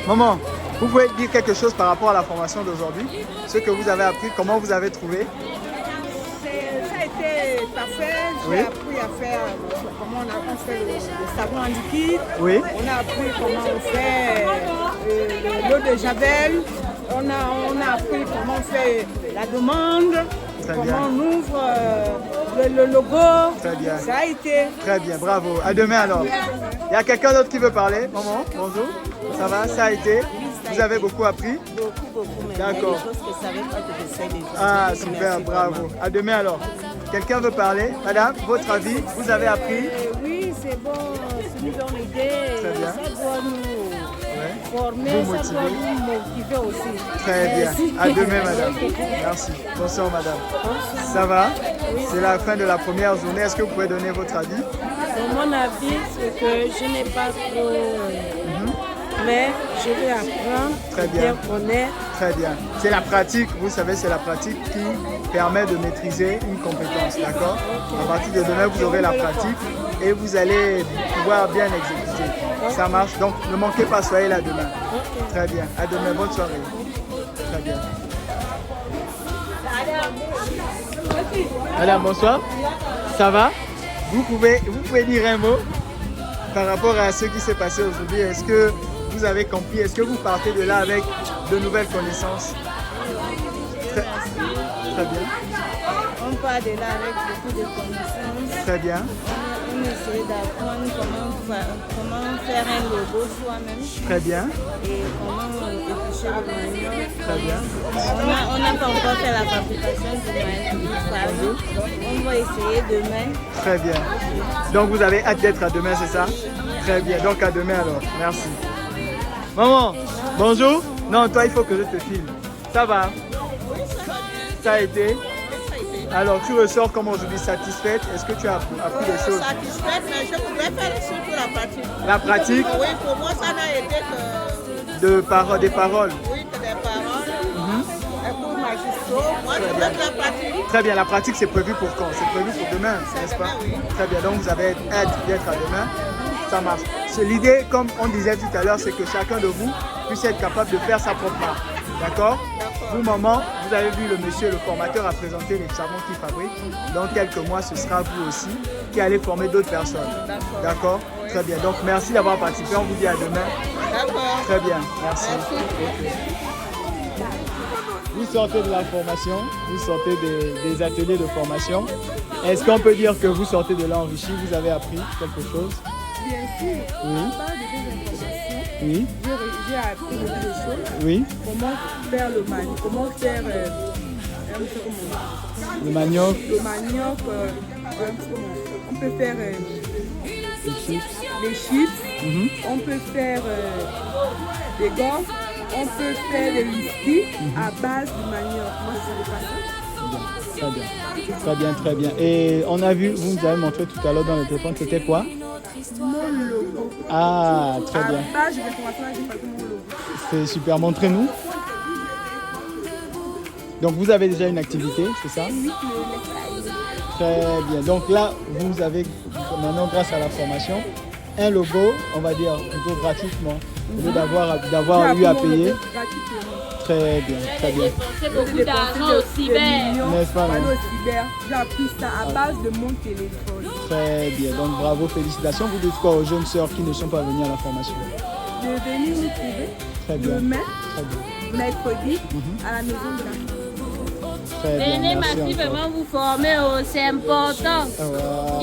Maman, vous pouvez dire quelque chose par rapport à la formation d'aujourd'hui? Ce que vous avez appris, comment vous avez trouvé? Ça a été parfait. J'ai appris à faire comment on fait le savon en liquide. Oui. On a appris comment on fait l'eau de javel. On a appris comment on fait la demande. Très comment bien. on ouvre le logo. Très bien. Ça a été. Très bien, bravo. À demain alors. Il y a quelqu'un d'autre qui veut parler? Maman, bonjour. Ça va? Ça a été? Vous avez beaucoup appris? Beaucoup, mais D'accord. il y a des choses que je savais pas que j'essaie déjà. Ah, super, bravo. À demain alors. Quelqu'un veut parler? Madame, votre avis? Vous avez appris? Oui, c'est bon, ça nous donne l'idée. Très bien. Ça doit nous Ouais. former, Vous ça doit motiver. nous motiver aussi. Très bien. Merci. À demain, madame. Merci. Bonsoir, madame. Ça va? C'est la fin de la première journée. Est-ce que vous pouvez donner votre avis? Mon avis, c'est que je n'ai pas trop. Mais je vais apprendre, Très bien. connaître. Très bien. C'est la pratique, vous savez, c'est la pratique qui permet de maîtriser une compétence, d'accord? À partir de demain, vous aurez la pratique et vous allez pouvoir bien exécuter. Ça marche, donc ne manquez pas, soyez là demain. Très bien. À demain, bonne soirée. Très bien. Madame, bonsoir. Ça va? Vous pouvez dire un mot par rapport à ce qui s'est passé aujourd'hui. Est-ce que vous avez compris? Est-ce que vous partez de là avec de nouvelles connaissances? Très bien. On part de là avec beaucoup de connaissances. Très bien. On essaie d'apprendre comment faire un logo soi-même Très bien. et comment éplucher le manioc. Très bien. On n'a pas encore fait la fabrication du manioc. On va essayer demain. Très bien. Donc vous avez hâte d'être à demain, c'est ça? Très bien. Donc à demain alors. Merci. Maman, bonjour. Non, toi, il faut que je te filme. Ça va? Ça a été? Alors, tu ressors comme aujourd'hui satisfaite? Est-ce que tu as appris des choses? Satisfaite, mais je voudrais faire surtout la pratique. La pratique? Oui, pour moi, ça n'a été que Des paroles. oui, que des paroles. Un cours magistraux. Moi, je veux que la pratique. Très bien. La pratique, c'est prévu pour quand? C'est prévu pour demain, n'est-ce pas? Oui. Très bien. Donc, vous avez hâte d'être à demain. Ça marche. L'idée, comme on disait tout à l'heure, c'est que chacun de vous puisse être capable de faire sa propre marque. D'accord? Vous, maman, vous avez vu le monsieur, le formateur, a présenté les savons qu'il fabrique. Dans quelques mois, ce sera vous aussi qui allez former d'autres personnes. D'accord? Très bien. Donc, merci d'avoir participé. On vous dit à demain. D'accord. Très bien. Merci. Vous sortez de la formation, vous sortez des ateliers de formation. Est-ce qu'on peut dire que vous sortez de là enrichi? Vous avez appris quelque chose? Bien sûr. Oui. Par des informations. Oui. J'ai appris beaucoup de choses. Oui. Comment faire le manioc, comment faire Le manioc, le manioc. On peut faire les chips. des chips, on peut faire des gaufres, on peut faire des whisky à base de manioc. Moi, je ne savais pas ça. Très bien. Très bien, très bien. Et on a vu, vous nous avez montré tout à l'heure dans le téléphone, c'était quoi? Mon logo. Ah, très bien. À base de l'information, j'ai fait mon logo. C'est super. Montrez-nous. Donc vous avez déjà une activité, c'est ça? Très bien. Donc là, vous avez maintenant, grâce à la formation, un logo, on va dire plutôt gratuitement, au lieu d'avoir eu à payer. Très bien, très bien. C'est beaucoup d'argent au cyber. N'est-ce pas, non? J'ai appris ça à base de mon téléphone. Très bien. Donc bravo, félicitations. Vous dites quoi aux jeunes sœurs qui ne sont pas venues à la formation? De venir nous trouver Très bien. demain, Très bien. mercredi, à la maison de la Très bien. Venez Merci encore. massivement vous former, c'est important. Voilà.